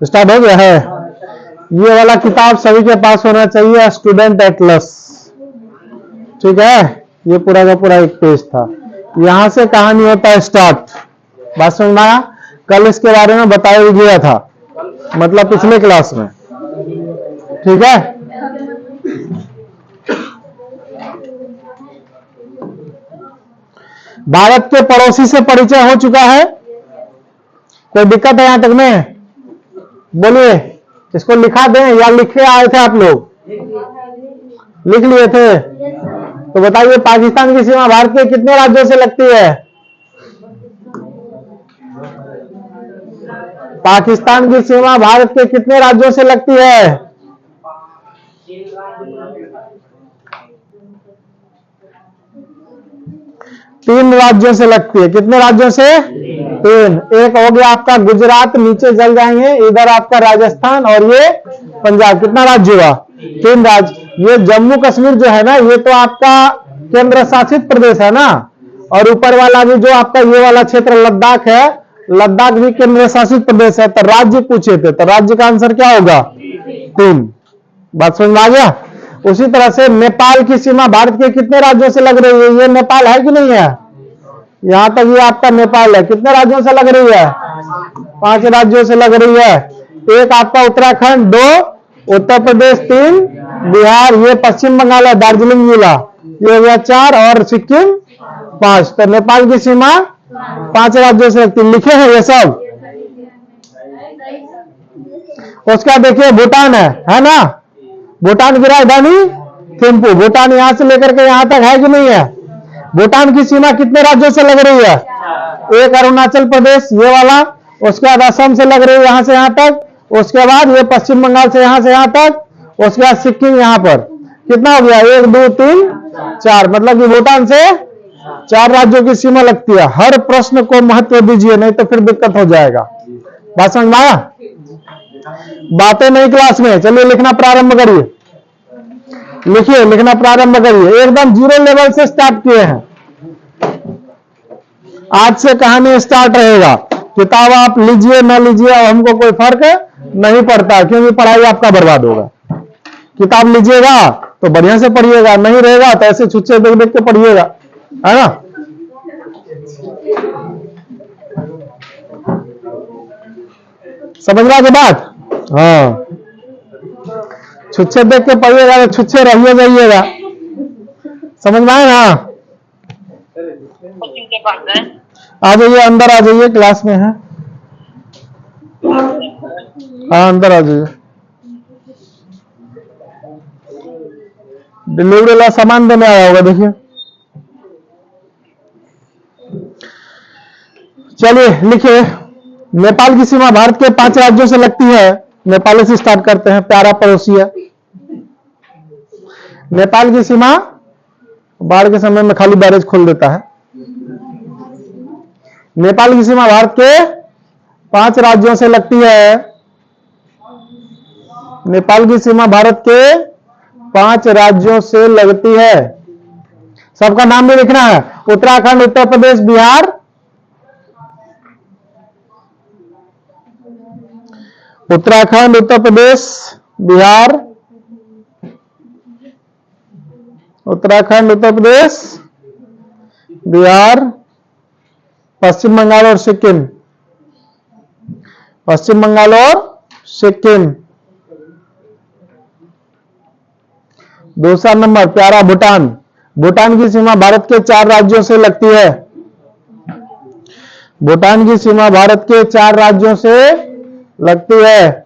Start हो गया है। ये वाला किताब सभी के पास होना चाहिए, स्टूडेंट एटलस। ठीक है, ये पूरा का पूरा एक पेज था। यहां से कहानी होता है स्टार्ट। बात समझ में आया? कल इसके बारे में बताया गया था, मतलब पिछले क्लास में। ठीक है, भारत के पड़ोसी से परिचय हो चुका है। कोई दिक्कत है यहां तक में? बोलिए, इसको लिखा दें या लिखे आए थे आप लोग? लिख लिए थे? तो बताइए, पाकिस्तान की सीमा भारत के कितने राज्यों से लगती है? पाकिस्तान की सीमा भारत के कितने राज्यों से लगती है? तीन राज्यों से लगती है। कितने राज्यों से? तीन। एक हो गया आपका गुजरात, नीचे चल जाएंगे, इधर आपका राजस्थान, और ये पंजाब। कितना राज्य हुआ? तीन राज्य। ये जम्मू कश्मीर जो है ना, ये तो आपका केंद्र शासित प्रदेश है ना, और ऊपर वाला भी जो आपका ये वाला क्षेत्र लद्दाख है, लद्दाख भी केंद्र शासित प्रदेश है। तो राज्य पूछे थे, तो राज्य का आंसर क्या होगा? तीन। बात समझ में आ गया? उसी तरह से नेपाल की सीमा भारत के कितने राज्यों से लग रही है? ये नेपाल है कि नहीं है? यहां तक ये आपका नेपाल है। कितने राज्यों से लग रही है? 5 राज्यों से लग रही है। एक आपका उत्तराखंड, 2 उत्तर प्रदेश, 3 बिहार, ये पश्चिम बंगाल है, दार्जिलिंग जिला, ये हो गया 4, और सिक्किम 5। तो नेपाल की सीमा 5 राज्यों से लगती है। लिखे हैं ये सब? उसका देखिए भूटान है ना? भूटान गिरा है दानी थिम्पू। भूटान यहां से लेकर के यहां तक है कि नहीं है? भूटान की सीमा कितने राज्यों से लग रही है? एक अरुणाचल प्रदेश ये वाला, उसके बाद असम से लग रही है यहां से यहां तक, उसके बाद ये पश्चिम बंगाल से यहां तक, उसके बाद सिक्किम यहां पर। कितना हो गया? 1 2 3 4, मतलब कि भूटान से 4 राज्यों की सीमा लगती है। हर प्रश्न को महत्व दीजिए, नहीं तो फिर दिक्कत हो जाएगा। बात समझ में आया? बातें नहीं क्लास में। चलिए लिखना प्रारंभ करिए। लिखिए, लिखना प्रारंभ करिए। एकदम 0 लेवल से स्टार्ट किए हैं। आज से कहानी स्टार्ट रहेगा। किताब आप लीजिए ना लीजिए, हमको कोई फर्क नहीं पड़ता, क्योंकि पढ़ाई आपका बर्बाद होगा। किताब लीजिएगा तो बढ़िया से पढ़िएगा, नहीं रहेगा तो ऐसे छुच्छे देख देख के पढ़िएगा, है ना? समझ रहा के बात? हाँ, छुच्छे देख के पढ़िएगा तो छुच्छे रहिए जाइएगा। समझ में आए ना? आ जाइए, अंदर आ जाइए, क्लास में है। हाँ, अंदर आ जाइए। डिलीवरी वाला सामान देने आया होगा, देखिए। चलिए लिखिए, नेपाल की सीमा भारत के 5 राज्यों से लगती है। नेपाल से स्टार्ट करते हैं, प्यारा पड़ोसी है। नेपाल की सीमा बाढ़ के समय में खाली बैरेज खोल देता है। नेपाल की सीमा भारत के 5 राज्यों से लगती है। नेपाल की सीमा भारत के 5 राज्यों से लगती है। सबका नाम भी लिखना है। उत्तराखंड, उत्तर प्रदेश, बिहार, उत्तराखंड, उत्तर प्रदेश, बिहार, उत्तराखंड, उत्तर प्रदेश, बिहार, पश्चिम बंगाल और सिक्किम, पश्चिम बंगाल और सिक्किम। दूसरा नंबर प्यारा भूटान। भूटान की सीमा भारत के 4 राज्यों से लगती है। भूटान की सीमा भारत के 4 राज्यों से लगती है।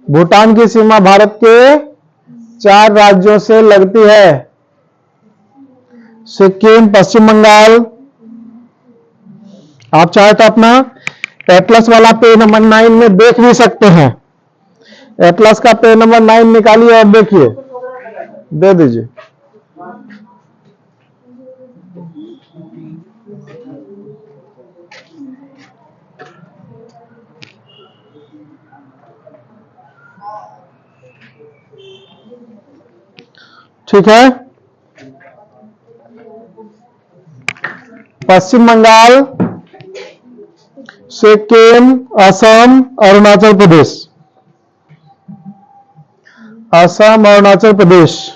भूटान की सीमा भारत के 4 राज्यों से लगती है। सिक्किम, पश्चिम बंगाल। आप चाहे तो अपना एटलस वाला पेज नंबर 9 में देख भी सकते हैं। एटलस का पेज नंबर 9 निकालिए और देखिए, दे दीजिए। ठीक है। पश्चिम बंगाल, सिक्किम, असम, अरुणाचल प्रदेश। असम, अरुणाचल प्रदेश।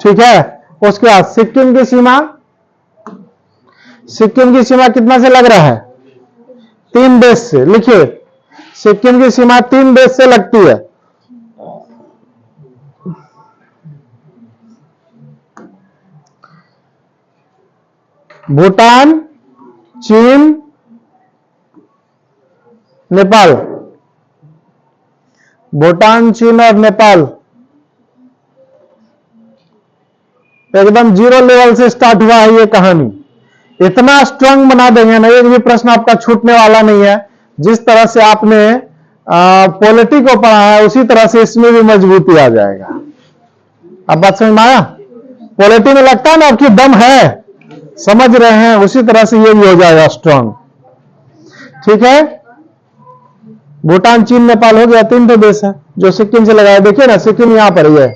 ठीक है। उसके बाद सिक्किम की सीमा, सिक्किम की सीमा कितना से लग रहा है? 3 देश से। लिखिए, सिक्किम की सीमा 3 देश से लगती है। भूटान, चीन, नेपाल। भूटान, चीन और नेपाल एकदम 0 लेवल से स्टार्ट हुआ है ये कहानी। इतना स्ट्रांग बना देंगे ना, एक भी प्रश्न आपका छूटने वाला नहीं है। जिस तरह से आपने पॉलिटी को पढ़ा है उसी तरह से इसमें भी मजबूती आ जाएगा। अब बात समझ में आया? पॉलिटी में लगता है ना आपकी दम है, समझ रहे हैं, उसी तरह से ये भी हो जाएगा स्ट्रांग। ठीक है। भूटान, चीन, नेपाल हो गया, 3 तो देश है जो सिक्किम से लगाया। देखिए ना, सिक्किम यहां पर ही है,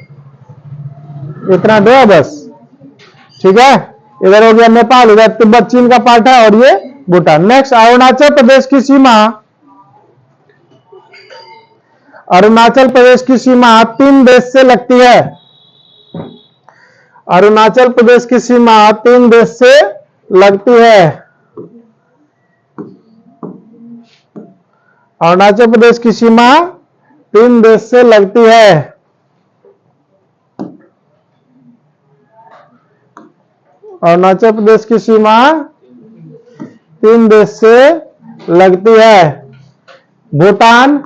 इतना दो है बस। ठीक है। इधर हो गया नेपाल, इधर तिब्बत चीन का पार्ट है और ये भूटान। नेक्स्ट, अरुणाचल प्रदेश की सीमा, अरुणाचल प्रदेश की सीमा 3 देश से लगती है। अरुणाचल प्रदेश की सीमा 3 देश से लगती है। अरुणाचल प्रदेश की सीमा 3 देश से लगती है। अरुणाचल प्रदेश की सीमा 3 देश से लगती है। भूटान,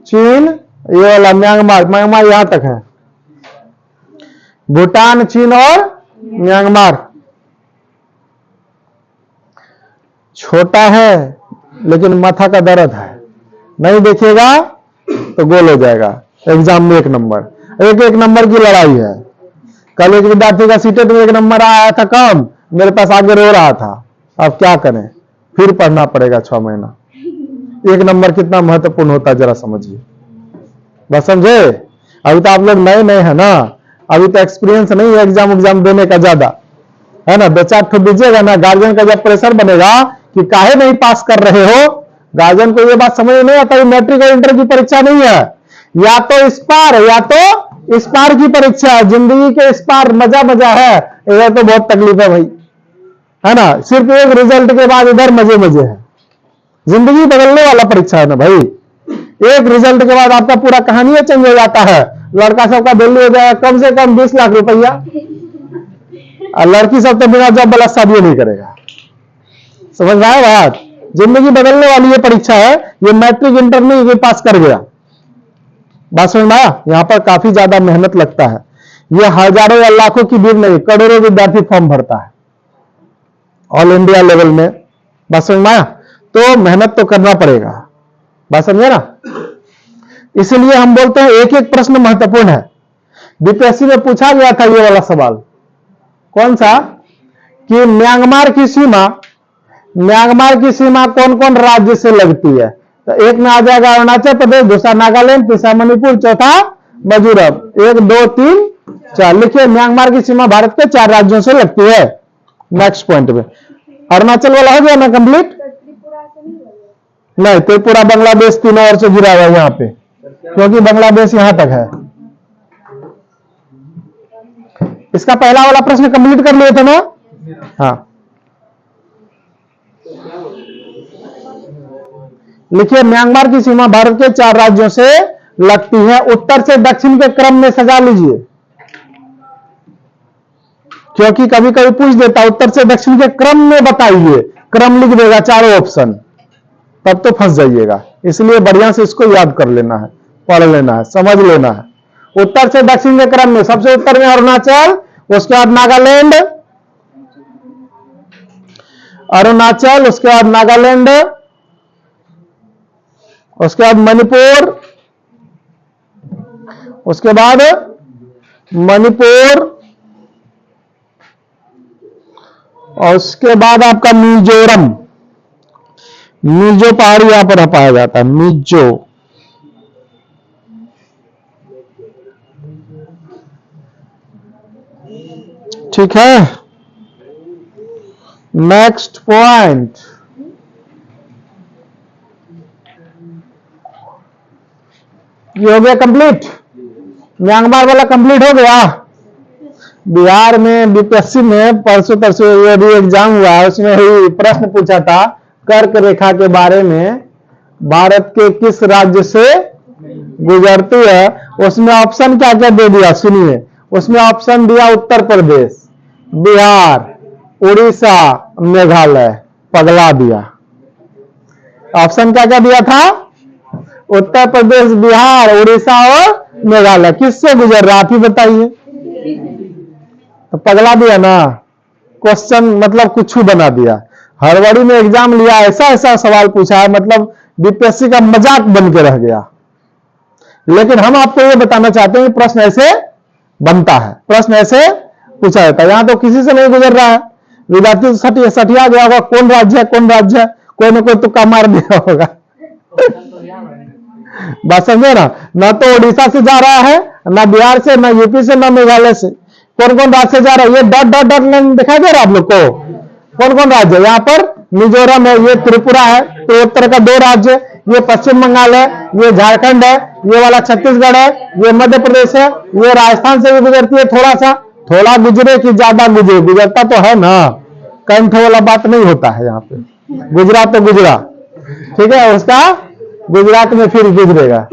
चीन, ये वाला म्यांमार, म्यांमार यहां तक है। भूटान, चीन और म्यांमार। छोटा है लेकिन माथा का दर्द है, नहीं देखिएगा तो गोल हो जाएगा। एग्जाम में 1 नंबर, एक नंबर की लड़ाई है। कल एक विद्यार्थी का सीटेट में 1 नंबर आया था कम, मेरे पास आगे रो रहा था। अब क्या करें, फिर पढ़ना पड़ेगा 6 महीना। 1 नंबर कितना महत्वपूर्ण होता है जरा समझिए। बस समझे? अभी तो आप लोग नए नए हैं ना, अभी तो एक्सपीरियंस नहीं है एग्जाम देने का ज्यादा, है ना। 2-4 ठो दीजिएगा ना, गार्जियन का जब प्रेशर बनेगा कि काहे नहीं पास कर रहे हो, गार्जियन को ये बात समझ नहीं आता है मैट्रिक और इंटर की परीक्षा नहीं है, या तो इस पार या तो इस पार की परीक्षा है। जिंदगी के इस पार मजा मजा है, इधर तो बहुत तकलीफ है भाई, है ना। सिर्फ एक रिजल्ट के बाद इधर मजे मजे है। जिंदगी बदलने वाला परीक्षा है ना भाई। एक रिजल्ट के बाद आपका पूरा कहानी चेंज हो जाता है। लड़का सबका दिल्ली हो जाएगा कम से कम 20 लाख रुपया, और लड़की सब तो बिना जॉब वाला शादी नहीं करेगा। समझ में आया बात? जिंदगी बदलने वाली ये परीक्षा है। ये मैट्रिक इंटर नहीं, ये पास कर गया। बात समझ में आया? यहां पर काफी ज्यादा मेहनत लगता है। ये हजारों या लाखों की भीड़ नहीं, करोड़ों विद्यार्थी फॉर्म भरता है ऑल इंडिया लेवल में। बात समझ में आया? तो मेहनत तो करना पड़ेगा। बात समझे ना? इसलिए हम बोलते हैं एक एक प्रश्न महत्वपूर्ण है। बीपीएससी में पूछा गया था ये वाला सवाल, कौन सा, कि म्यांमार की सीमा कौन कौन राज्य से लगती है। तो एक में आ जाएगा अरुणाचल प्रदेश, दूसरा नागालैंड, तीसरा मणिपुर, चौथा मिजोरम। 1 2 3 4। लिखिए, म्यांमार की सीमा भारत के 4 राज्यों से लगती है। नेक्स्ट पॉइंट में अरुणाचल वाला हो गया ना कंप्लीट? नहीं, त्रिपुरा बांग्लादेश तीनों ओर से गिरा हुआ है यहां पे, क्योंकि बांग्लादेश यहां तक है। इसका पहला वाला प्रश्न कंप्लीट कर लिए थे ना? हाँ, लिखिए, म्यांमार की सीमा भारत के 4 राज्यों से लगती है। उत्तर से दक्षिण के क्रम में सजा लीजिए, क्योंकि कभी कभी पूछ देता उत्तर से दक्षिण के क्रम में बताइए, क्रम लिख देगा 4 ऑप्शन, तब तो फंस जाइएगा। इसलिए बढ़िया से इसको याद कर लेना है, पढ़ लेना है, समझ लेना है। उत्तर से दक्षिण के क्रम में सबसे उत्तर में अरुणाचल, उसके बाद नागालैंड, अरुणाचल, उसके बाद नागालैंड, उसके बाद मणिपुर, उसके बाद मणिपुर, और उसके बाद आपका मिजोरम। मिजो पहाड़ी यहां पर पाया जाता है, मिजो। ठीक है, नेक्स्ट पॉइंट। ये हो गया कंप्लीट, म्यांमार वाला कंप्लीट हो गया। बिहार में बीपीएससी में परसों तरसों ये भी एग्जाम हुआ है, उसमें ही प्रश्न पूछा था कर्क रेखा के बारे में, भारत के किस राज्य से गुजरती है। उसमें ऑप्शन क्या क्या दे दिया सुनिए। उसमें ऑप्शन दिया उत्तर प्रदेश, बिहार, उड़ीसा, मेघालय। पगला दिया। ऑप्शन क्या क्या दिया था? उत्तर प्रदेश, बिहार, उड़ीसा और मेघालय। किससे गुजर रहा, आप ही बताइए। तो पगला दिया ना, क्वेश्चन मतलब कुछ बना दिया। हड़बड़ी में एग्जाम लिया, ऐसा ऐसा सवाल पूछा है, मतलब बीपीएससी का मजाक बन के रह गया। लेकिन हम आपको ये बताना चाहते हैं कि प्रश्न ऐसे बनता है, प्रश्न ऐसे पूछा जाता है। यहां तो किसी से नहीं गुजर रहा है, विद्यार्थी सठिया गया होगा कौन राज्य है कौन राज्य है, कोई ना कोई तुक्का मार दिया होगा। बात समझे ना। ना तो उड़ीसा से जा रहा है, ना बिहार से, ना यूपी से, ना मेघालय से। कौन कौन राज्य से जा रहा है? ये डॉट डॉट डॉट लाइन दिखाई दे रहा है आप लोग को। कौन कौन राज्य है? यहाँ पर मिजोरम है, ये त्रिपुरा है, तो उत्तर का 2 राज्य, ये पश्चिम बंगाल है, ये झारखंड है, ये वाला छत्तीसगढ़ है, ये मध्य प्रदेश है, ये राजस्थान से भी गुजरती है। थोड़ा सा, थोड़ा गुजरे कि ज्यादा गुजरे, गुजरता तो है ना, कंठ वाला बात नहीं होता है यहाँ पे। गुजरात तो गुजरा, ठीक है, उसका गुजरात में फिर गुजरेगा।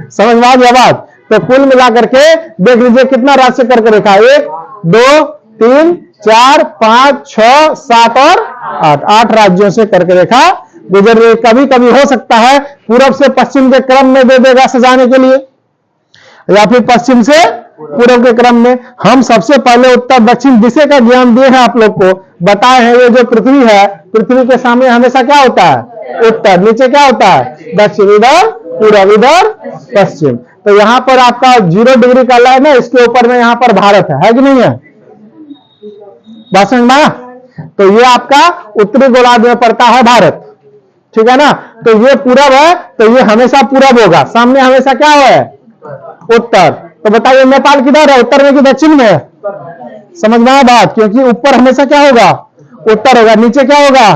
समझ में आ गया बात। तो कुल मिलाकर के देख लीजिए कितना राज्य करके रेखा, 1 2 3 4 5 6 7 और 8 राज्यों से करके रेखा गुजर रही। कभी कभी हो सकता है पूरब से पश्चिम के क्रम में दे देगा सजाने के लिए, या फिर पश्चिम से पूर्व के क्रम में। हम सबसे पहले उत्तर दक्षिण दिशा का ज्ञान दिए हैं आप लोग को, बताए हैं ये जो पृथ्वी है, पृथ्वी के सामने हमेशा क्या होता है? उत्तर, नीचे क्या होता है? दक्षिण, इधर पूर्व, इधर पश्चिम। तो यहां पर आपका 0 डिग्री का लाइन है, इसके ऊपर में यहां पर भारत है कि नहीं है? बात समझ में आया? तो ये आपका उत्तरी गोलार्ध में पड़ता है भारत, ठीक है ना। तो ये पूरब है, तो ये हमेशा पूरब होगा, सामने हमेशा क्या है? उत्तर। तो बताइए नेपाल किधर है, उत्तर में कि दक्षिण में है? समझ में आया बात? क्योंकि ऊपर हमेशा क्या होगा? उत्तर होगा, नीचे क्या होगा?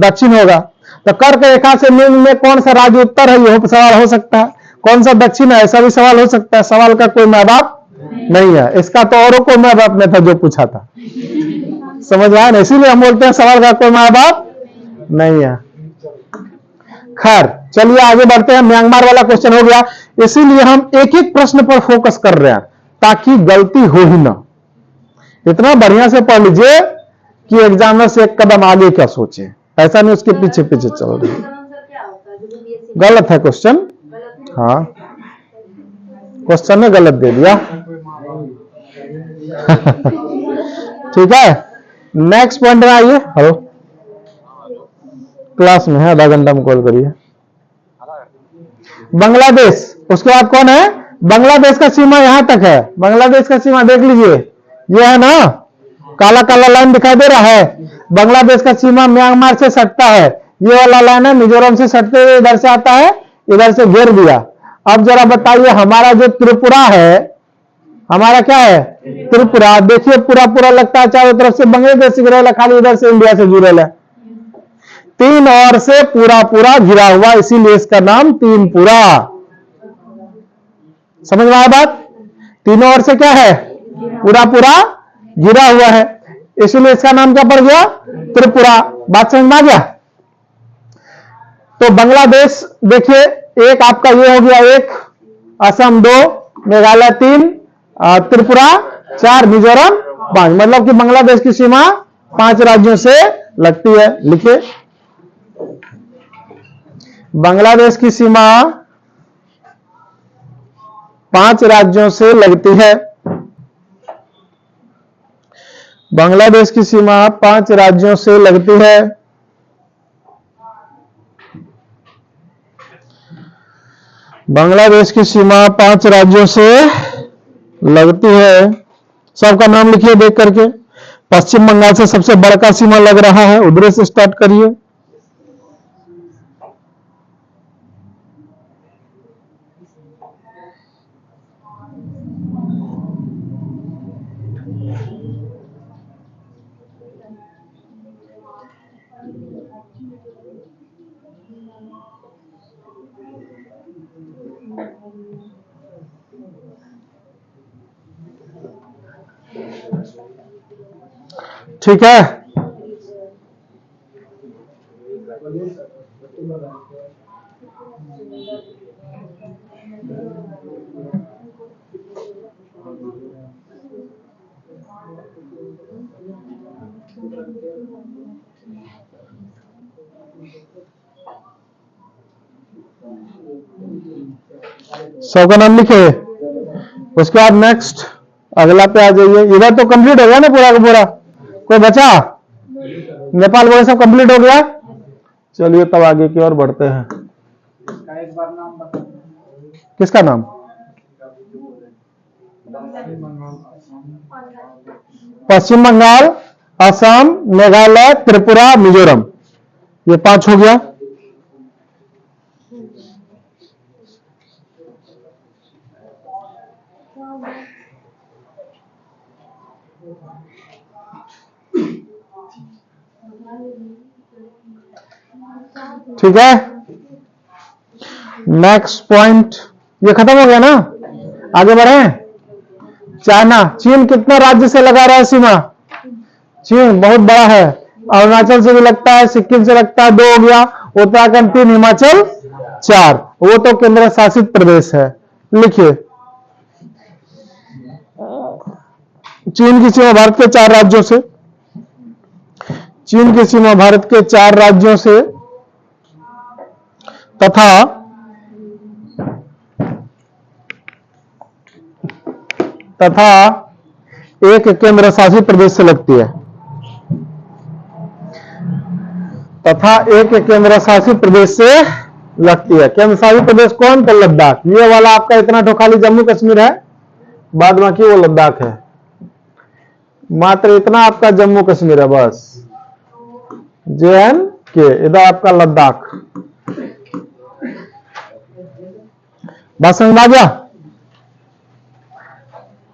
दक्षिण होगा। तो कर्क रेखा से निम्न में कौन सा राज्य उत्तर है, यह सवाल हो सकता है। कौन सा दक्षिण है, ऐसा भी सवाल हो सकता है। सवाल का कोई माँ बाप नहीं है, इसका तो औरों को माँ बाप में था जो पूछा था। समझ में आया ना, इसीलिए हम बोलते हैं सवाल का कोई माँ बाप नहीं है। खैर चलिए आगे बढ़ते हैं। म्यांमार वाला क्वेश्चन हो गया, इसीलिए हम एक एक प्रश्न पर फोकस कर रहे हैं ताकि गलती हो ही ना। इतना बढ़िया से पढ़ लीजिए कि एग्जामिनर से एक कदम आगे क्या सोचे, ऐसा नहीं उसके पीछे पीछे चल रही। गलत है क्वेश्चन, हाँ क्वेश्चन ने गलत दे दिया। ठीक है, नेक्स्ट पॉइंट में आइए। हेलो, क्लास में है, आधा घंटा में कॉल करिए। बांग्लादेश, उसके बाद कौन है? बांग्लादेश का सीमा यहां तक है। बांग्लादेश का सीमा देख लीजिए, ये है ना, काला काला लाइन दिखाई दे रहा है। बांग्लादेश का सीमा म्यांमार से सटता है, ये वाला लाइन है मिजोरम से सटते हुए इधर से आता है, इधर से घेर दिया। अब जरा बताइए हमारा जो त्रिपुरा है, हमारा क्या है? त्रिपुरा। देखिए पूरा पूरा लगता है चारों तरफ से बांग्लादेश से घिरा, खाली इधर से इंडिया से जुड़े है। 3 ओर से पूरा पूरा घिरा हुआ, इसीलिए इसका नाम तीनपुरा। समझ में आया बात? तीनों ओर से क्या है? पूरा पूरा घिरा हुआ है, इसलिए इसका नाम क्या पड़ गया? त्रिपुरा। बात समझ में आ गया? तो बांग्लादेश देखिए, एक आपका ये हो गया, 1 असम, 2 मेघालय, 3 त्रिपुरा, 4 मिजोरम, 5। मतलब कि बांग्लादेश की सीमा 5 राज्यों से लगती है। लिखिए, बांग्लादेश की सीमा 5 राज्यों से लगती है। बांग्लादेश की सीमा 5 राज्यों से लगती है। बांग्लादेश की सीमा 5 राज्यों से लगती है। सबका नाम लिखिए देख करके। पश्चिम बंगाल से सबसे बड़ा सीमा लग रहा है, उधर से स्टार्ट करिए। ठीक है, सबका नाम लिखे। उसके बाद नेक्स्ट अगला पे आ जाइए। इधर तो कंप्लीट हो गया ना पूरा का पूरा, कोई बचा? नेपाल बोले सब कंप्लीट हो गया। चलिए तब आगे की ओर बढ़ते हैं। किसका नाम? पश्चिम बंगाल, असम, मेघालय, त्रिपुरा, मिजोरम, ये 5 हो गया। ठीक है, नेक्स्ट पॉइंट ये खत्म हो गया ना, आगे बढ़े। चाइना, चीन कितने राज्य से लगा रहा है सीमा? चीन बहुत बड़ा है, अरुणाचल से भी लगता है, सिक्किम से लगता है, 2 हो गया, उत्तराखंड 3, हिमाचल 4, वो तो केंद्र शासित प्रदेश है। लिखिए, चीन की सीमा भारत के 4 राज्यों से, चीन की सीमा भारत के 4 राज्यों से तथा एक केंद्र शासित प्रदेश से लगती है, तथा एक केंद्र शासित प्रदेश से लगती है। केंद्र शासित प्रदेश कौन? तो लद्दाख। ये वाला आपका इतना तो खाली जम्मू कश्मीर है, बाद बाकी वो लद्दाख है। मात्र इतना आपका जम्मू कश्मीर है बस, JNK, इधर आपका लद्दाख। बात समझ में आ गया?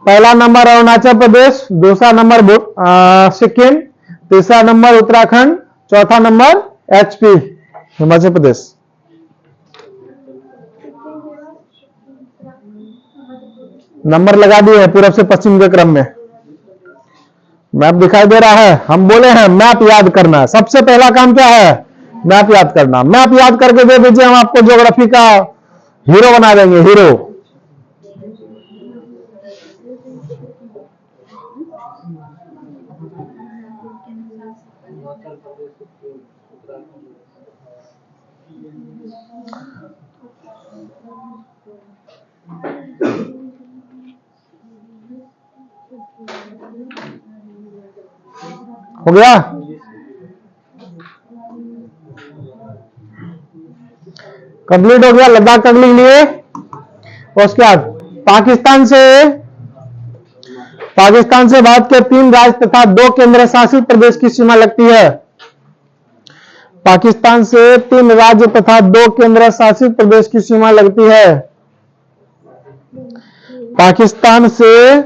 पहला नंबर अरुणाचल प्रदेश, दूसरा नंबर सिक्किम, तीसरा नंबर उत्तराखंड, चौथा number HP Himachal Pradesh. Number लगा दिए हैं पूरब से पश्चिम के क्रम में। मैप दिखाई दे रहा है? हम बोले हैं मैप याद करना है, सबसे पहला काम क्या है? मैप याद करना। मैप याद करके दे दीजिए, हम आपको ज्योग्राफी का हीरो बना देंगे, हीरो। हो गया? कंप्लीट हो गया, लद्दाख तक लिख लिए। उसके बाद पाकिस्तान से भारत के 3 राज्य तथा 2 केंद्र शासित प्रदेश की सीमा लगती है। पाकिस्तान से 3 राज्य तथा 2 केंद्र शासित प्रदेश की सीमा लगती है। पाकिस्तान से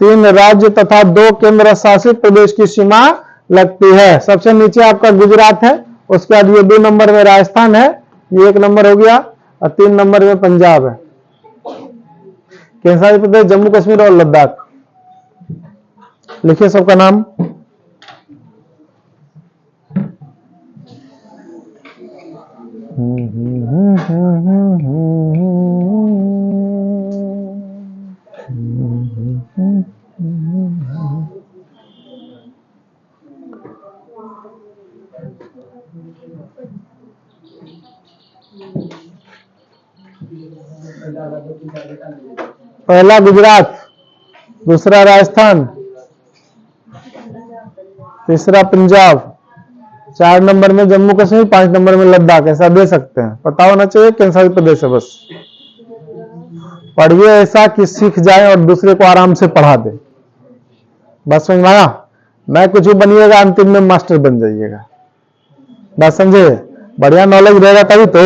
3 राज्य तथा 2 केंद्र शासित प्रदेश की सीमा लगती है। सबसे नीचे आपका गुजरात है, उसके बाद ये 2 नंबर में राजस्थान है, ये 1 नंबर हो गया, और 3 नंबर में पंजाब है। केंद्र शासित प्रदेश जम्मू कश्मीर और लद्दाख। लिखिए सबका नाम। पहला गुजरात, दूसरा राजस्थान, तीसरा पंजाब, 4 नंबर में जम्मू कश्मीर, 5 नंबर में लद्दाख, ऐसा दे सकते हैं। पता होना चाहिए कौन सा प्रदेश है। बस पढ़िए ऐसा कि सीख जाए और दूसरे को आराम से पढ़ा दे। बस समझ में आया? मैं कुछ भी बनिएगा, अंतिम में मास्टर बन जाइएगा। बात समझे? बढ़िया नॉलेज रहेगा तभी तो।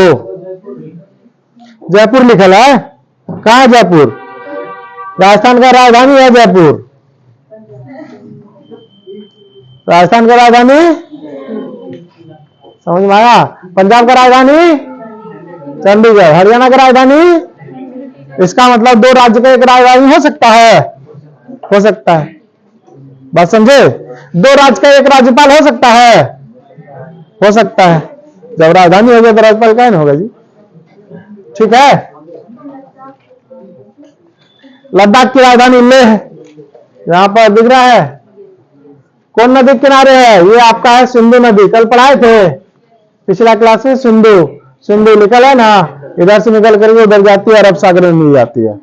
जयपुर लिखल है, कहाँ है जयपुर? राजस्थान का राजधानी है जयपुर। राजस्थान का राजधानी समझ में आया? पंजाब का राजधानी चंडीगढ़। हरियाणा का राजधानी, इसका मतलब 2 राज्य का एक राजधानी हो सकता है, हो सकता है। बात समझे? 2 राज्य का एक राज्यपाल हो सकता है, हो सकता है। जब राजधानी हो गया तो राज्यपाल क्या नहीं होगा जी। ठीक है। लद्दाख की राजधानी लेह है, यहां पर दिख रहा है। कौन नदी किनारे है? ये आपका है सिंधु नदी। कल पढ़ाए थे पिछला क्लास में। सिंधु, सिंधु निकल है ना, इधर से निकल करके उधर जाती है, अरब सागर में मिल जाती है।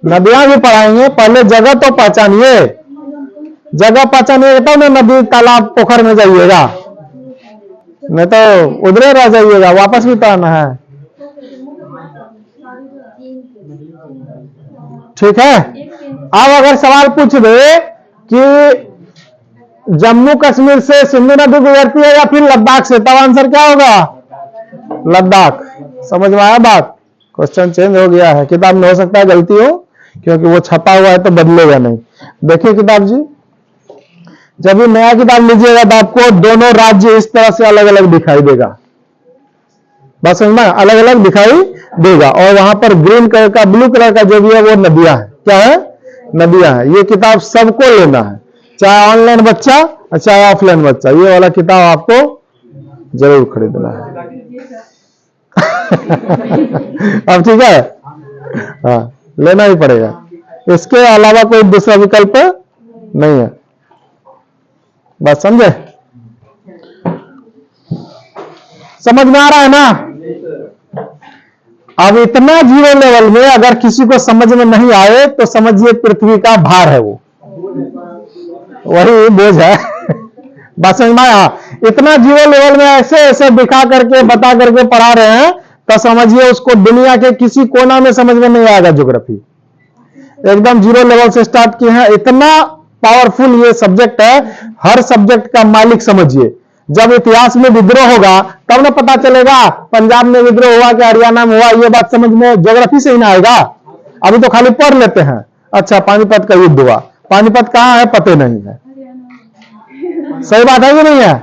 नदियां भी पढ़ाएंगे, पहले जगह तो पहचानिए। जगह पहचानिएगा तो ना नदी तालाब पोखर में जाइएगा, नहीं तो उधरे रह जाइएगा, वापस भी तो आना है। ठीक है। अब अगर सवाल पूछ दे कि जम्मू कश्मीर से सिंधु नदी गुजरती है या फिर लद्दाख से, तब आंसर क्या होगा? लद्दाख। समझ में आया बात? क्वेश्चन चेंज हो गया है, किताब में हो सकता है गलती हो, क्योंकि वो छपा हुआ है तो बदलेगा नहीं। देखिए किताब जी, जब भी नया किताब लीजिएगा तो आपको दोनों राज्य इस तरह से अलग अलग दिखाई देगा। बस समझना, अलग अलग दिखाई देगा। और वहां पर ग्रीन कलर का, ब्लू कलर का जो भी है वो नदियां है। क्या है? नदियां है। ये किताब सबको लेना है, चाहे ऑनलाइन बच्चा चाहे ऑफलाइन बच्चा, ये वाला किताब आपको जरूर खरीदना है। अब ठीक है, हाँ लेना ही पड़ेगा, इसके अलावा कोई दूसरा विकल्प नहीं है। बस समझे? समझ में आ रहा है ना? अब इतना जीरो लेवल में अगर किसी को समझ में नहीं आए तो समझिए पृथ्वी का भार है वो, वही बोझ है। बात समझ में आया? इतना जीरो लेवल में ऐसे ऐसे दिखा करके बता करके पढ़ा रहे हैं तो समझिए उसको दुनिया के किसी कोना में समझ में नहीं आएगा। ज्योग्राफी एकदम जीरो लेवल से स्टार्ट किए हैं। इतना पावरफुल ये सब्जेक्ट है, हर सब्जेक्ट का मालिक समझिए। जब इतिहास में विद्रोह होगा तब ना पता चलेगा पंजाब में विद्रोह हुआ कि हरियाणा में हुआ, ये बात समझ में ज्योग्राफी से ही ना आएगा। अभी तो खाली पढ़ लेते हैं, अच्छा पानीपत का युद्ध हुआ, पानीपत कहां है पता नहीं है। सही बात है कि नहीं है?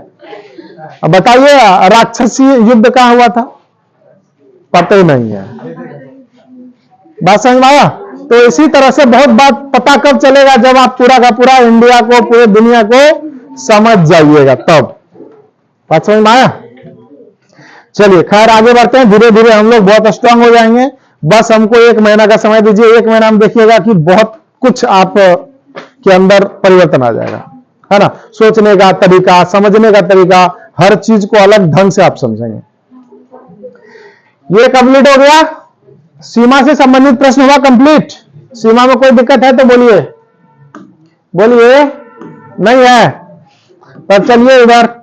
अब बताइए राक्षसी युद्ध कहां हुआ था, पता ही नहीं है। बात समझ में आया? तो इसी तरह से बहुत बात पता कब चलेगा? जब आप पूरा का पूरा इंडिया को, पूरे दुनिया को समझ जाइएगा तब। बात समझ में आया? चलिए खैर आगे बढ़ते हैं, धीरे धीरे हम लोग बहुत स्ट्रांग हो जाएंगे। बस हमको 1 महीना का समय दीजिए, 1 महीना में देखिएगा कि बहुत कुछ आप के अंदर परिवर्तन आ जाएगा, है ना? सोचने का तरीका, समझने का तरीका, हर चीज को अलग ढंग से आप समझेंगे। ये कंप्लीट हो गया। सीमा से संबंधित प्रश्न हुआ कंप्लीट। सीमा में कोई दिक्कत है तो बोलिए, बोलिए नहीं है तब चलिए इधर।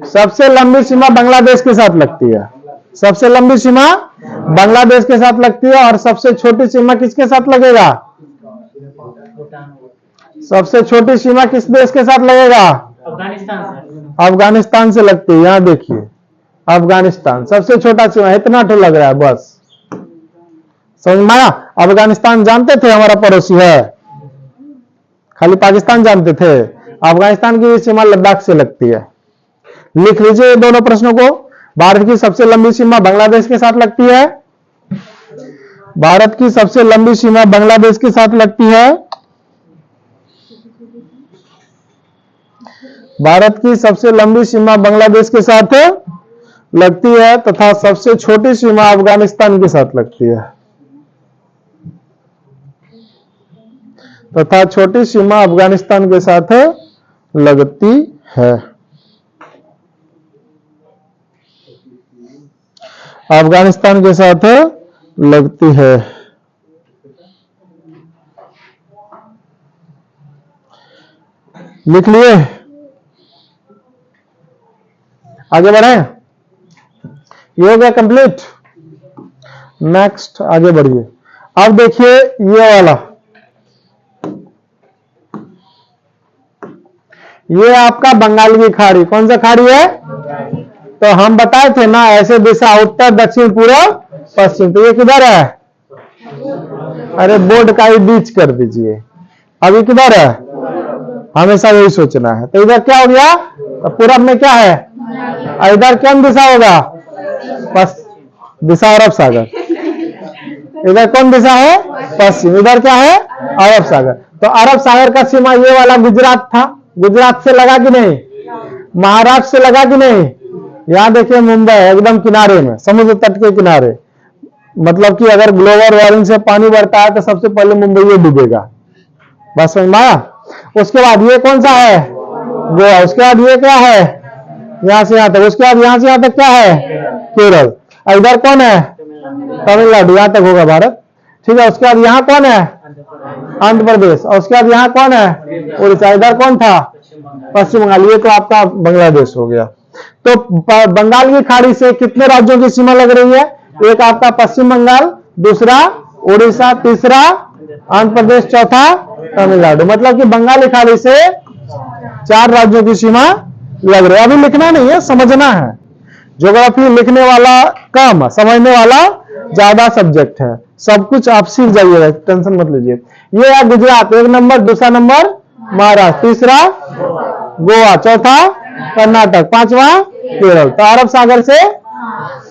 सबसे लंबी सीमा बांग्लादेश के साथ लगती है। सबसे लंबी सीमा बांग्लादेश के साथ लगती है। और सबसे छोटी सीमा किसके साथ लगेगा? सबसे छोटी सीमा किस देश के साथ लगेगा? अफगानिस्तान से लगती है। यहां देखिए अफगानिस्तान सबसे छोटा सीमा, इतना तो लग रहा है बस। समझ में आया? अफगानिस्तान जानते थे हमारा पड़ोसी है, खाली पाकिस्तान जानते थे। अफगानिस्तान की सीमा लद्दाख से लगती है। लिख लीजिए दोनों प्रश्नों को। भारत की सबसे लंबी सीमा बांग्लादेश के साथ लगती है। भारत की सबसे लंबी सीमा बांग्लादेश के साथ लगती है। भारत की सबसे लंबी सीमा बांग्लादेश के साथ लगती है तथा सबसे छोटी सीमा अफगानिस्तान के साथ लगती है। तथा छोटी सीमा अफगानिस्तान के साथ लगती है। अफगानिस्तान के साथ लगती है। लिख लिए? आगे बढ़े, ये हो गया कंप्लीट। नेक्स्ट आगे बढ़िए। अब देखिए ये वाला, ये आपका बंगाल की खाड़ी। कौन सा खाड़ी है? तो हम बताए थे ना ऐसे दिशा उत्तर दक्षिण पूर्व पश्चिम, तो ये किधर है? अरे बोर्ड का ही बीच कर दीजिए। अभी किधर है? हमेशा यही सोचना है। तो इधर क्या हो गया? तो पूरब में क्या है? इधर कौन दिशा होगा? दिशा अरब सागर। इधर कौन दिशा है? पश्चिम। इधर क्या है? अरब सागर। तो अरब सागर का सीमा ये वाला गुजरात था। गुजरात से लगा कि नहीं? महाराष्ट्र से लगा कि नहीं? यहां देखिए मुंबई एकदम किनारे में, समुद्र तट के किनारे। मतलब कि अगर ग्लोबल वार्मिंग से पानी बढ़ता है तो सबसे पहले मुंबई ये डूबेगा। बस समझ में आया? उसके बाद ये कौन सा है? गोवा। उसके बाद ये क्या है? यहां से यहां तक। उसके बाद यहां से यहां तक क्या है? केरल। इधर कौन है? तमिलनाडु। यहां तक होगा भारत, ठीक है। उसके बाद यहाँ कौन है? आंध्र प्रदेश। और उसके बाद यहाँ कौन है? उड़ीसा। इधर कौन था? पश्चिम बंगाल। ये तो आपका बांग्लादेश हो गया। तो बंगाल की खाड़ी से कितने राज्यों की सीमा लग रही है? एक आपका पश्चिम बंगाल, दूसरा उड़ीसा, तीसरा आंध्र प्रदेश, चौथा तमिलनाडु। मतलब कि बंगाली खाड़ी से 4 राज्यों की सीमा लग रही है। अभी लिखना नहीं है, समझना है। ज्योग्राफी लिखने वाला कम, समझने वाला ज्यादा सब्जेक्ट है। सब कुछ आप सीख जाइएगा, टेंशन मत लीजिए। ये है गुजरात 1 नंबर, दूसरा नंबर महाराष्ट्र, तीसरा गोवा, चौथा कर्नाटक, पांचवा केरल। तो अरब सागर से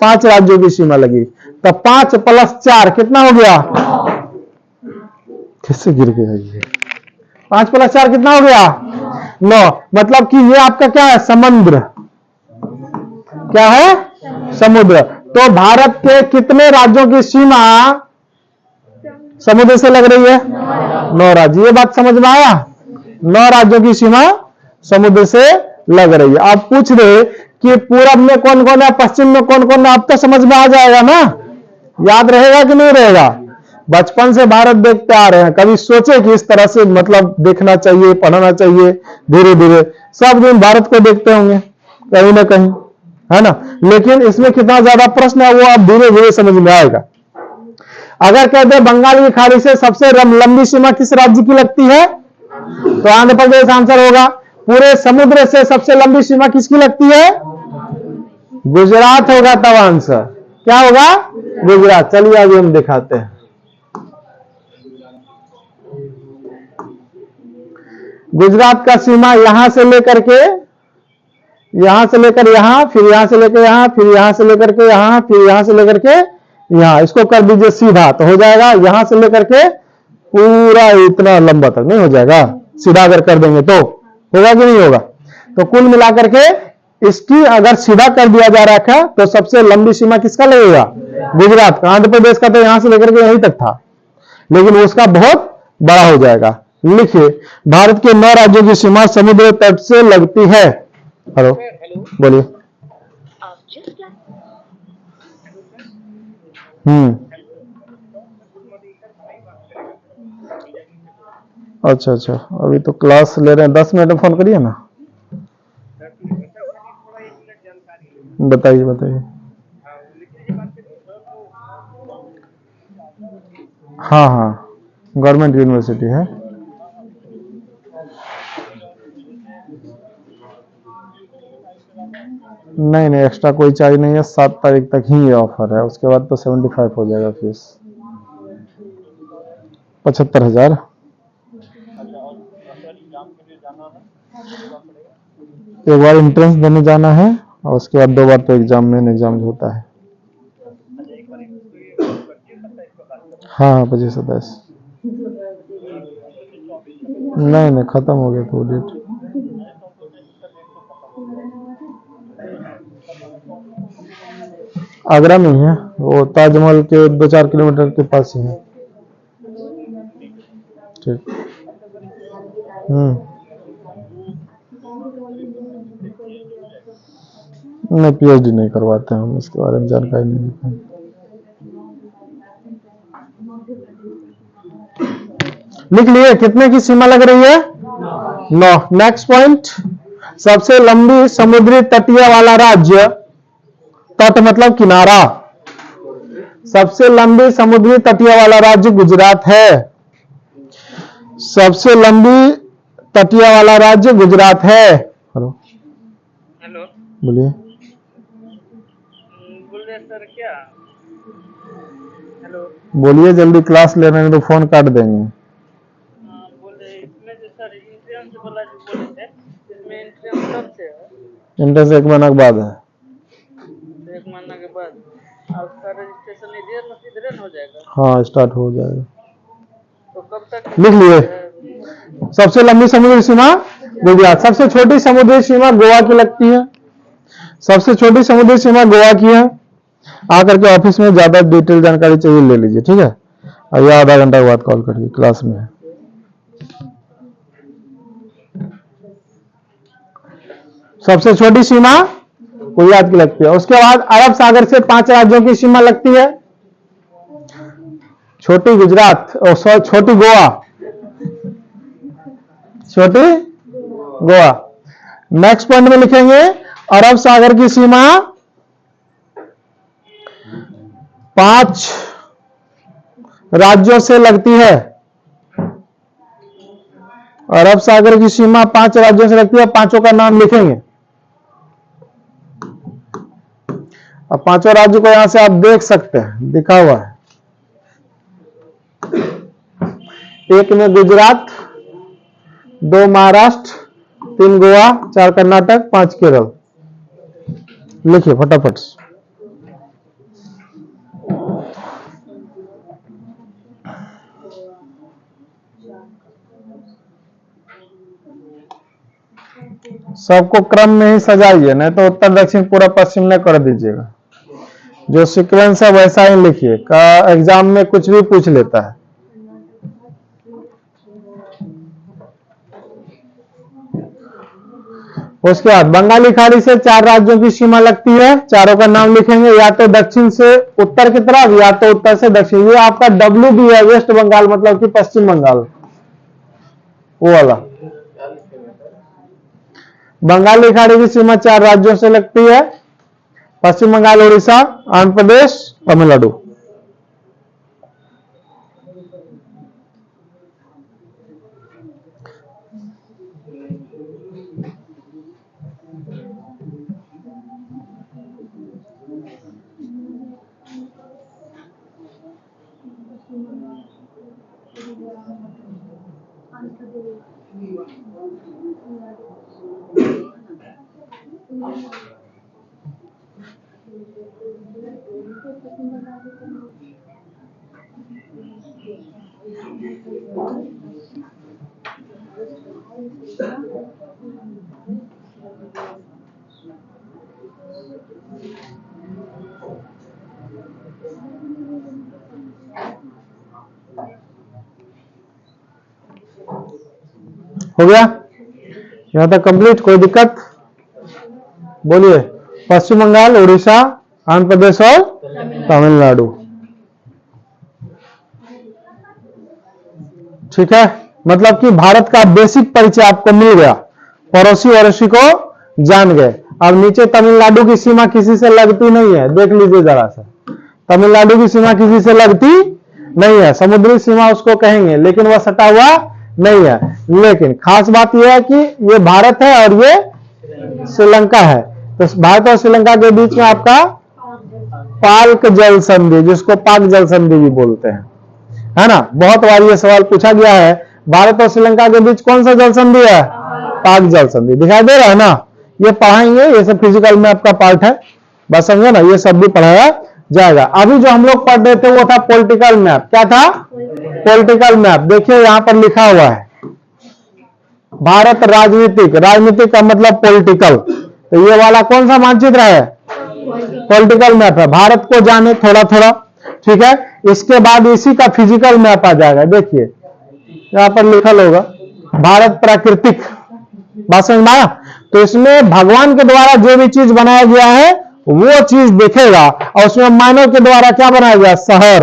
5 राज्यों की सीमा लगी। तो 5 + 4 कितना हो गया? किससे गिर गया ये? 5 + 4 कितना हो गया? 9। मतलब कि ये आपका क्या है? समुद्र। क्या है? समुद्र। तो भारत के कितने राज्यों की सीमा समुद्र से लग रही है? 9 राज्य। ये बात समझ में आया? 9 राज्यों की सीमा समुद्र से लग रही है। आप पूछ रहे कि पूरब में कौन कौन है, पश्चिम में कौन कौन है, अब तो समझ में आ जाएगा ना? याद रहेगा कि नहीं रहेगा? बचपन से भारत देखते आ रहे हैं, कभी सोचे कि इस तरह से मतलब देखना चाहिए, पढ़ना चाहिए? धीरे धीरे सब दिन भारत को देखते होंगे कहीं ना कहीं, है ना? लेकिन इसमें कितना ज्यादा प्रश्न है वो आप धीरे धीरे समझ में आएगा। अगर कहते हैं बंगाल की खाड़ी से सबसे लंबी सीमा किस राज्य की लगती है? तो आंध्र प्रदेश आंसर होगा। पूरे समुद्र से सबसे लंबी सीमा किसकी लगती है? गुजरात होगा तब आंसर। क्या होगा? गुजरात। चलिए अभी हम दिखाते हैं। गुजरात का सीमा यहां से लेकर के यहां से लेकर यहां, फिर यहां से लेकर यहां, फिर यहां से लेकर के यहां, फिर यहां से लेकर के यहां। इसको कर दीजिए सीधा तो हो जाएगा। यहां से लेकर के पूरा इतना लंबा तक नहीं हो जाएगा? सीधा अगर कर देंगे तो होगा कि नहीं होगा? तो कुल मिलाकर के इसकी अगर सीधा कर दिया जा रहा है तो सबसे लंबी सीमा किसका लगेगा? गुजरात का। आंध्र प्रदेश का तो यहां से लेकर के यहीं तक था, लेकिन उसका बहुत बड़ा हो जाएगा। लिखिए, भारत के 9 राज्यों की सीमा समुद्र तट से लगती है। हेलो, बोलिए। अच्छा अच्छा, अभी तो क्लास ले रहे हैं, 10 मिनट में फोन करिए ना। बताइए बताइए। हाँ हाँ, गवर्नमेंट यूनिवर्सिटी है। नहीं नहीं, एक्स्ट्रा कोई चार्ज नहीं है। 7 तारीख तक ही ये ऑफर है, उसके बाद तो 75 हो जाएगा फीस। 75,000। एक बार एंट्रेंस देने जाना है और उसके बाद 2 बार तो एग्जाम, मेन एग्जाम होता है। हाँ 25-27। नहीं नहीं, खत्म हो गया तो डेट। आगरा में ही है वो, ताजमहल के 2-4 किलोमीटर के पास ही है। ठीक। नहीं, पीएचडी नहीं करवाते हम, इसके बारे में जानकारी नहीं देते। लिख लिए कितने की सीमा लग रही है? 9। नेक्स्ट पॉइंट, सबसे लंबी समुद्री तटीय वाला राज्य, तट मतलब किनारा, सबसे लंबी समुद्री तटीय वाला राज्य गुजरात है। सबसे लंबी तटीय वाला राज्य गुजरात है। हेलो हेलो, बोलिए। बोल रहे सर क्या? हेलो, बोलिए जल्दी, क्लास ले रहे हैं तो फोन काट देंगे। बोल रहे इसमें जो सर इंश्योरेंस वाला जो बोले थे, इसमें इंश्योरेंस कब से है? इंटरेस्ट 1 महीना के बाद है। तो 1 महीना के बाद और उसका रजिस्ट्रेशन इधर हो जाएगा। हाँ स्टार्ट हो जाएगा। तो कब तक लिख लिए। सबसे लंबी समुद्री सीमा गुजरात, सबसे छोटी समुद्री सीमा गोवा की लगती है। सबसे छोटी समुद्री सीमा गोवा की है। आकर के ऑफिस में ज्यादा डिटेल जानकारी चाहिए ले लीजिए, ठीक है। अभी आधा घंटा के बाद कॉल करिए, क्लास में। सबसे छोटी सीमा गुजरात की लगती है। उसके बाद अरब सागर से 5 राज्यों की सीमा लगती है। छोटी गुजरात और छोटी गोवा, छोटी गोवा। नेक्स्ट पॉइंट में लिखेंगे अरब सागर की सीमा 5 राज्यों से लगती है। अरब सागर की सीमा 5 राज्यों से लगती है। पांचों का नाम लिखेंगे। अब पांचों राज्यों को यहां से आप देख सकते हैं, लिखा हुआ है। एक में गुजरात, 2 महाराष्ट्र, 3 गोवा, 4 कर्नाटक, 5 केरल। लिखिए फटाफट। सबको क्रम में ही सजाइए, नहीं तो उत्तर दक्षिण पूर्व पश्चिम न कर दीजिएगा। जो सीक्वेंस है वैसा ही लिखिए, का एग्जाम में कुछ भी पूछ लेता है। उसके बाद बंगाली खाड़ी से 4 राज्यों की सीमा लगती है। चारों का नाम लिखेंगे, या तो दक्षिण से उत्तर की तरफ या तो उत्तर से दक्षिण। ये आपका डब्ल्यू भी है, वेस्ट बंगाल मतलब कि पश्चिम बंगाल, वो वाला। बंगाली खाड़ी की सीमा 4 राज्यों से लगती है। पश्चिम बंगाल, उड़ीसा, आंध्र प्रदेश, तमिलनाडु। हो गया यहां तक कंप्लीट? कोई दिक्कत? बोलिए। पश्चिम बंगाल, उड़ीसा, आंध्र प्रदेश और तमिलनाडु। ठीक है, मतलब कि भारत का बेसिक परिचय आपको मिल गया। पड़ोसी अड़ोसी को जान गए। अब नीचे तमिलनाडु की सीमा किसी से लगती नहीं है, देख लीजिए जरा सा। तमिलनाडु की सीमा किसी से लगती नहीं है, समुद्री सीमा उसको कहेंगे, लेकिन वह सटा हुआ नहीं है। लेकिन खास बात यह है कि ये भारत है और ये श्रीलंका है। तो भारत और श्रीलंका के बीच में आपका पाल्क जल संधि, जिसको पाक जल संधि भी बोलते हैं, है ना। बहुत बार ये सवाल पूछा गया है, भारत और श्रीलंका के बीच कौन सा जल संधि है? पाक जल संधि। दिखाई दे रहा है ना, ये पढ़ाएंगे, ये सब फिजिकल में आपका पार्ट है, बस समझे ना, ये सब भी पढ़ाया जाएगा। अभी जो हम लोग पढ़ रहे थे वो था पॉलिटिकल मैप। क्या था? Political map. देखिए यहां पर लिखा हुआ है भारत राजनीतिक, राजनीतिक का मतलब पॉलिटिकल। तो ये वाला कौन सा मानचित्र है? पॉलिटिकल मैप है। भारत को जाने थोड़ा थोड़ा, ठीक है। इसके बाद इसी का फिजिकल मैप आ जाएगा। देखिए यहां पर लिखल होगा भारत प्राकृतिक, बात समझ में आया? तो इसमें भगवान के द्वारा जो भी चीज बनाया गया है वो चीज दिखेगा, और उसमें मानव के द्वारा क्या बनाया गया? शहर,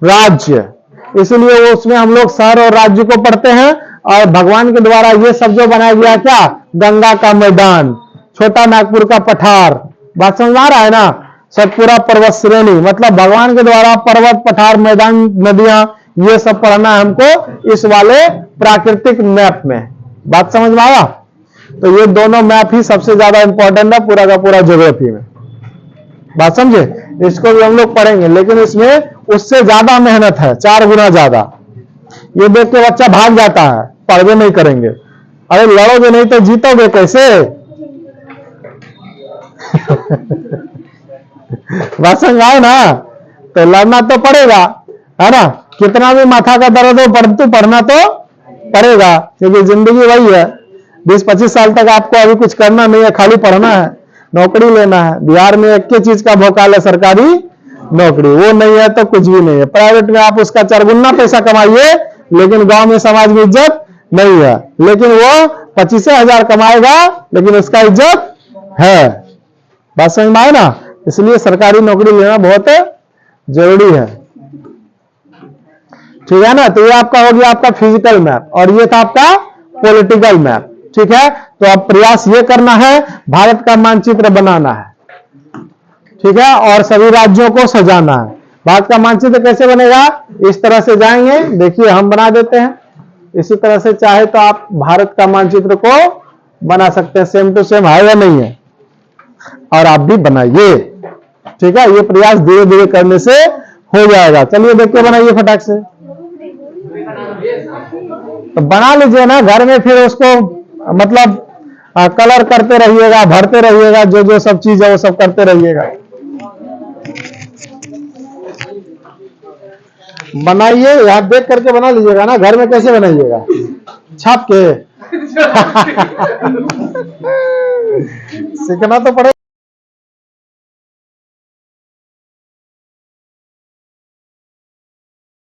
राज्य। इसलिए वो उसमें हम लोग शहर और राज्य को पढ़ते हैं, और भगवान के द्वारा ये सब जो बनाया गया क्या, गंगा का मैदान, छोटा नागपुर का पठार, बात समझ आ रहा है ना, सतपुरा पर्वत श्रेणी, मतलब भगवान के द्वारा पर्वत, पठार, मैदान, नदियां, ये सब पढ़ना है हमको इस वाले प्राकृतिक मैप में। बात समझ में आया? तो ये दोनों मैप ही सबसे ज्यादा इंपॉर्टेंट है पूरा का पूरा ज्योग्राफी में। बात समझे? इसको भी हम लोग पढ़ेंगे, लेकिन इसमें उससे ज्यादा मेहनत है, 4 गुना ज्यादा। ये देख के बच्चा भाग जाता है, पढ़वे नहीं करेंगे। अरे लड़ोगे नहीं तो जीतोगे कैसे? बात समझ आए ना? तो लड़ना तो पड़ेगा, है ना, कितना भी माथा का दर्द हो परंतु पढ़ना तो पड़ेगा, क्योंकि जिंदगी वही है। 20-25 साल तक आपको अभी कुछ करना नहीं है, खाली पढ़ना है, नौकरी लेना है। बिहार में एक ही चीज का भोकाल है, सरकारी नौकरी, वो नहीं है तो कुछ भी नहीं है। प्राइवेट में आप उसका 4 गुना पैसा कमाइए, लेकिन गांव में समाज में इज्जत नहीं है। लेकिन वो 25,000 कमाएगा, लेकिन उसका इज्जत है। बात समझ में आए ना? इसलिए सरकारी नौकरी लेना बहुत जरूरी है, ठीक है ना। तो ये आपका हो गया आपका फिजिकल मैप, और ये था आपका पॉलिटिकल मैप, ठीक है। तो अब प्रयास ये करना है, भारत का मानचित्र बनाना है, ठीक है, और सभी राज्यों को सजाना है। भारत का मानचित्र कैसे बनेगा? इस तरह से जाएंगे, देखिए हम बना देते हैं इसी तरह से। चाहे तो आप भारत का मानचित्र को बना सकते हैं, सेम टू सेम है या नहीं है, और आप भी बनाइए, ठीक है। ये प्रयास धीरे धीरे करने से हो जाएगा। चलिए देख के बनाइए फटाक से। तो बना लीजिए ना घर में, फिर उसको मतलब कलर करते रहिएगा, भरते रहिएगा, जो जो सब चीज है वो सब करते रहिएगा। बनाइए, यहाँ देख करके बना लीजिएगा ना, घर में कैसे बनाइएगा? छाप के सीखना तो पड़ेगा।